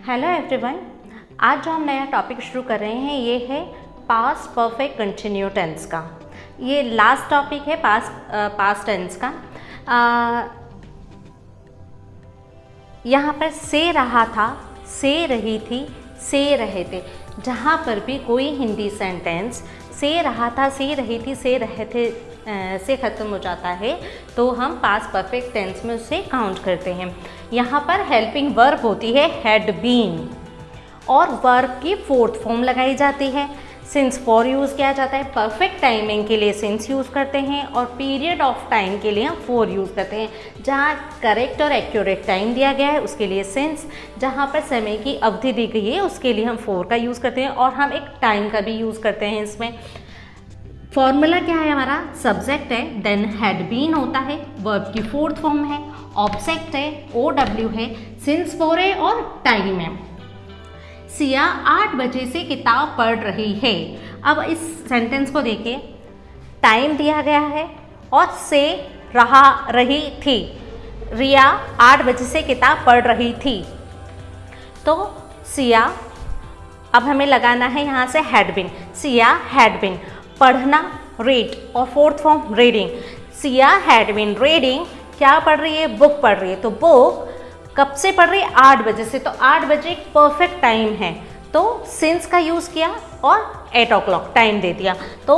Hello everyone. आज जो हम नया टॉपिक शुरू कर रहे हैं ये है पास्ट परफेक्ट कंटिन्यू टेंस का। ये लास्ट टॉपिक है पास्ट टेंस का। यहाँ पर से रहा था, से रही थी, से रहे थे। जहाँ पर भी कोई हिंदी सेंटेंस से रहा था, से रही थी, से रहे थे से ख़त्म हो जाता है तो हम पास्ट परफेक्ट टेंस में उसे काउंट करते हैं। यहाँ पर हेल्पिंग वर्ब होती है हैड बीन और वर्ब की फोर्थ फॉर्म लगाई जाती है। सिंस फॉर यूज़ किया जाता है। परफेक्ट टाइमिंग के लिए सिंस यूज़ करते हैं और पीरियड ऑफ टाइम के लिए हम फॉर यूज़ करते हैं। जहाँ करेक्ट और एक्यूरेट टाइम दिया गया है उसके लिए सिंस, जहाँ पर समय की अवधि दी गई है उसके लिए हम फॉर का यूज़ करते हैं और हम एक टाइम का भी यूज़ करते हैं। इसमें फॉर्मूला क्या है हमारा? सब्जेक्ट है, देन हैड बीन होता है, वर्ब की फोर्थ फॉर्म है, ऑब्जेक्ट है, OW है, सिंस फॉर है और टाइम है। सिया 8 बजे से किताब पढ़ रही है। अब इस सेंटेंस को देखिए, टाइम दिया गया है और से रही थी। रिया 8 बजे से किताब पढ़ रही थी तो सिया, अब हमें लगाना है यहाँ से had been. Siya had been, पढ़ना रीड और fourth form reading. Siya had been reading, क्या पढ़ रही है? बुक पढ़ रही है। तो बुक कब से पढ़ रही है? 8 बजे से। तो 8 बजे एक परफेक्ट टाइम है तो सिंस का यूज़ किया और 8 o'clock टाइम दे दिया। तो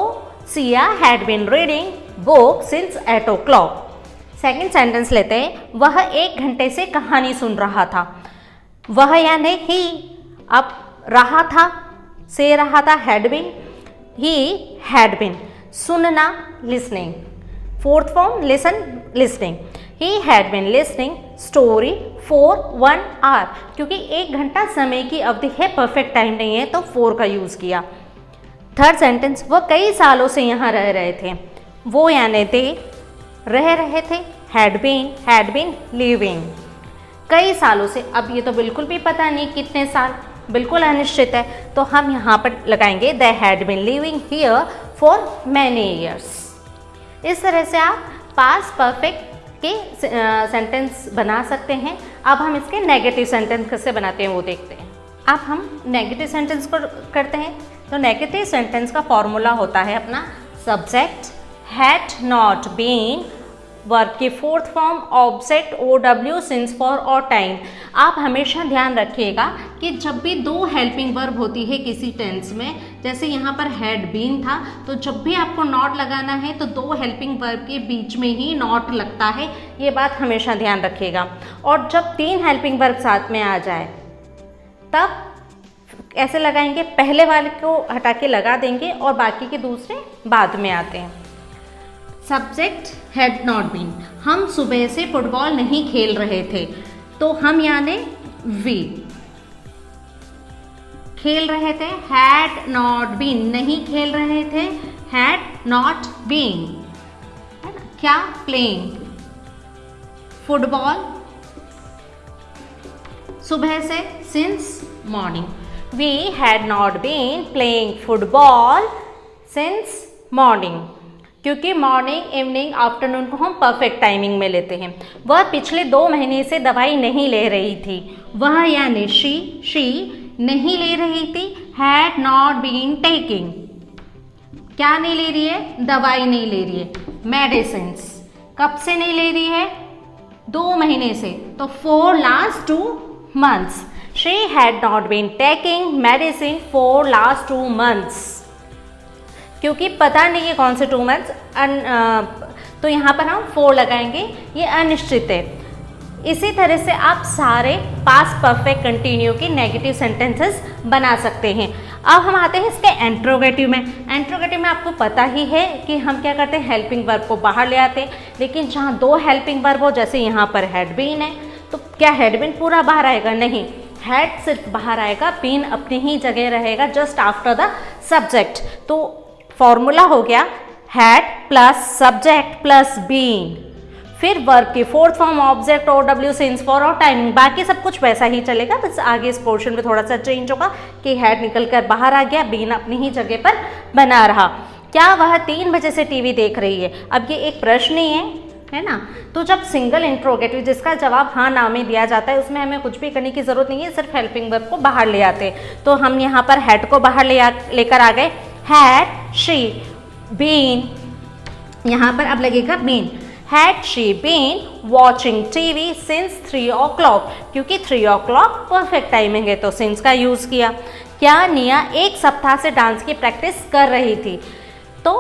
Siya had been reading book since 8 o'clock। Second sentence लेते हैं, वह 1 घंटे से कहानी सुन रहा था। वह यानी ही, अब रहा था, से रहा था had been, he had been, सुनना listening, fourth form listen listening. He had been listening story for 1 hour, क्योंकि 1 घंटा समय की अवधि है, परफेक्ट टाइम नहीं है तो फॉर का यूज़ किया। थर्ड सेंटेंस, वह कई सालों से यहाँ रह रहे थे। वो यानी थे, रह रहे थे, हैड बीन लिविंग, कई सालों से। अब ये तो बिल्कुल भी पता नहीं कितने साल, बिल्कुल अनिश्चित है तो हम यहाँ पर लगाएंगे they had been living here for many years. इस तरह से आप पास्ट परफेक्ट के सेंटेंस बना सकते हैं। अब हम इसके नेगेटिव सेंटेंस कैसे बनाते हैं वो देखते हैं। अब हम नेगेटिव सेंटेंस को करते हैं तो नेगेटिव सेंटेंस का फॉर्मूला होता है अपना subject had not been, verb की fourth form object OW since for or time. आप हमेशा ध्यान रखिएगा कि जब भी 2 हेल्पिंग वर्ब होती है किसी टेंस में, जैसे यहाँ पर हैड बीन था, तो जब भी आपको नॉट लगाना है तो 2 हेल्पिंग वर्ब के बीच में ही नॉट लगता है। ये बात हमेशा ध्यान रखिएगा। और जब 3 हेल्पिंग वर्ब साथ में आ जाए तब ऐसे लगाएंगे, पहले वाले को हटा के लगा देंगे और बाकी के दूसरे बाद में आते हैं। सब्जेक्ट हैड नॉट बीन, हम सुबह से फुटबॉल नहीं खेल रहे थे तो हम यानी वी, खेल रहे थे हैड नॉट बीन, नहीं खेल रहे थे हैड नॉट बीन, है ना? क्या? प्लेइंग फुटबॉल सुबह से since morning. We had not been playing football since morning, क्योंकि मॉर्निंग इवनिंग आफ्टरनून को हम परफेक्ट टाइमिंग में लेते हैं। वह पिछले 2 महीने से दवाई नहीं ले रही थी। वह यानी शी नहीं ले रही थी हैड नॉट बीन टेकिंग, क्या नहीं ले रही है? दवाई नहीं ले रही है, मेडिसिन्स। कब से नहीं ले रही है? 2 महीने से, तो for last 2 months। She had not been taking medicine for last 2 months, क्योंकि पता नहीं है कौन से 2 months, तो यहाँ पर हम 4 लगाएंगे, ये अनिश्चित है। इसी तरह से आप सारे पास्ट परफेक्ट कंटिन्यू के नेगेटिव सेंटेंसेस बना सकते हैं। अब हम आते हैं इसके इंट्रोगेटिव में। इंट्रोगेटिव में आपको पता ही है कि हम क्या करते हैं, हेल्पिंग वर्ब को बाहर ले आते हैं। लेकिन जहाँ 2 हेल्पिंग वर्ब हो, जैसे यहाँ पर हैड बीन है, तो क्या हैड बीन पूरा बाहर आएगा? नहीं, हैड सिर्फ बाहर आएगा, बीन अपनी ही जगह रहेगा जस्ट आफ्टर द सब्जेक्ट। तो फॉर्मूला हो गया had plus subject plus been, फिर वर्ब की fourth form object OW since for और टाइमिंग। बाकी सब कुछ वैसा ही चलेगा, बस आगे इस पोर्शन में थोड़ा सा चेंज होगा कि हैड निकल कर बाहर आ गया, बीन अपनी ही जगह पर बना रहा। क्या वह 3 बजे से टीवी देख रही है? अब ये एक प्रश्न ही है, है ना। तो जब सिंगल इंट्रोगेटिव जिसका जवाब हाँ ना में दिया जाता है उसमें हमें कुछ भी करने की ज़रूरत नहीं है, सिर्फ हेल्पिंग वर्ब को बाहर ले आते। तो हम यहाँ पर हैड को बाहर लेकर आ गए। हैड शी बीन, यहाँ पर अब लगेगा been. Had she been watching TV since 3 o'clock, क्योंकि 3 o'clock परफेक्ट टाइमिंग है तो सिंस का यूज़ किया। क्या निया 1 सप्ताह से डांस की प्रैक्टिस कर रही थी? तो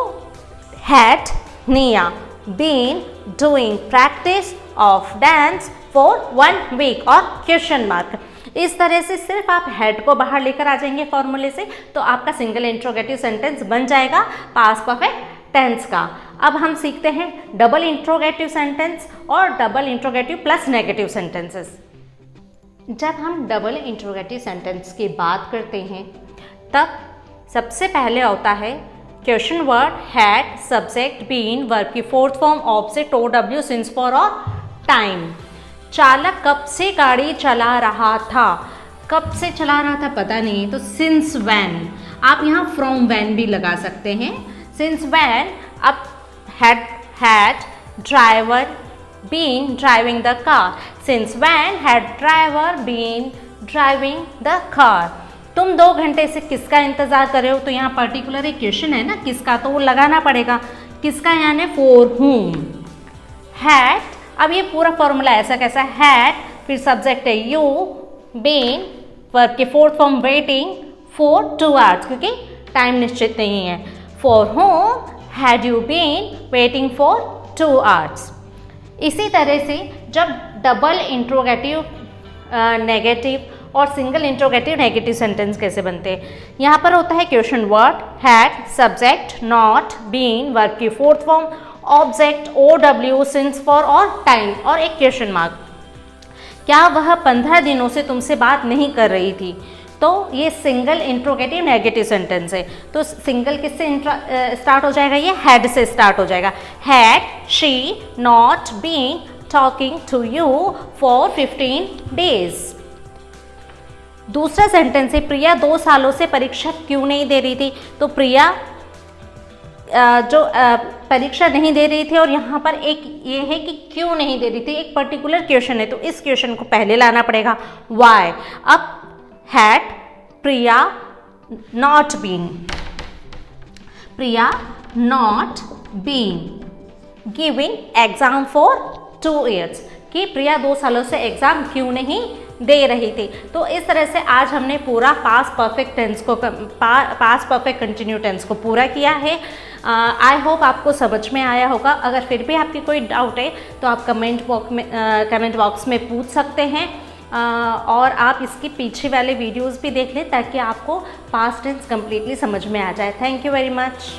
had Nia been doing practice of dance for 1 week और क्वेश्चन मार्क। इस तरह से सिर्फ आप हेड को बाहर लेकर आ जाएंगे फॉर्मूले से तो आपका सिंगल इंट्रोगेटिव सेंटेंस बन जाएगा पास्ट परफेक्ट टेंस का। अब हम सीखते हैं डबल इंट्रोगेटिव सेंटेंस और double interrogative plus negative sentences. जब हम डबल इंट्रोगेटिव सेंटेंस की बात करते हैं तब सबसे पहले होता है question word had, subject been, verb की fourth form object OW, since for or time. चालक कब से गाड़ी चला रहा था? कब से चला रहा था पता नहीं तो सिंस व्हेन, आप यहाँ फ्रॉम व्हेन भी लगा सकते हैं। सिंस व्हेन, अब had driver been driving the car, since when had driver been driving the car. तुम 2 घंटे से किसका इंतजार कर रहे हो? तो यहाँ पर्टिकुलर एक क्वेश्चन है ना किसका, तो वो लगाना पड़ेगा। किसका यानी फॉर हुम। हैड, अब ये पूरा फॉर्मूला ऐसा कैसा, हैड फिर सब्जेक्ट है यू, बीन वर्ब के fourth form waiting for 2 hours, क्योंकि टाइम निश्चित नहीं है। For home had you been waiting for 2 hours। इसी तरह से जब डबल इंट्रोगेटिव नेगेटिव और सिंगल इंट्रोगेटिव नेगेटिव सेंटेंस कैसे बनते हैं, यहाँ पर होता है question word had, subject not, been verb की fourth form, object OW, since for or time और एक क्वेश्चन मार्क। क्या वह 15 दिनों से तुमसे बात नहीं कर रही थी? तो ये सिंगल इंट्रोगेटिव नेगेटिव सेंटेंस है। तो सिंगल किससे स्टार्ट हो जाएगा? ये हैड से स्टार्ट हो जाएगा। Had she not been talking to you for 15 days। दूसरा सेंटेंस है प्रिया 2 सालों से परीक्षा क्यों नहीं दे रही थी? तो प्रिया जो परीक्षा नहीं दे रही थी और यहाँ पर एक ये है कि क्यों नहीं दे रही थी, एक पर्टिकुलर क्वेश्चन है तो इस क्वेश्चन को पहले लाना पड़ेगा वाई। अब had Priya not been, Priya not been giving exam for 2 years, कि प्रिया 2 सालों से एग्जाम क्यों नहीं दे रही थी। तो इस तरह से आज हमने पूरा पास्ट परफेक्ट टेंस को पास्ट परफेक्ट कंटिन्यू टेंस को पूरा किया है। आई होप आपको समझ में आया होगा। अगर फिर भी आपकी कोई डाउट है तो आप कमेंट बॉक्स में पूछ सकते हैं और आप इसके पीछे वाले वीडियोस भी देख लें ताकि आपको पास्ट टेंस कम्प्लीटली समझ में आ जाए। Thank you very much.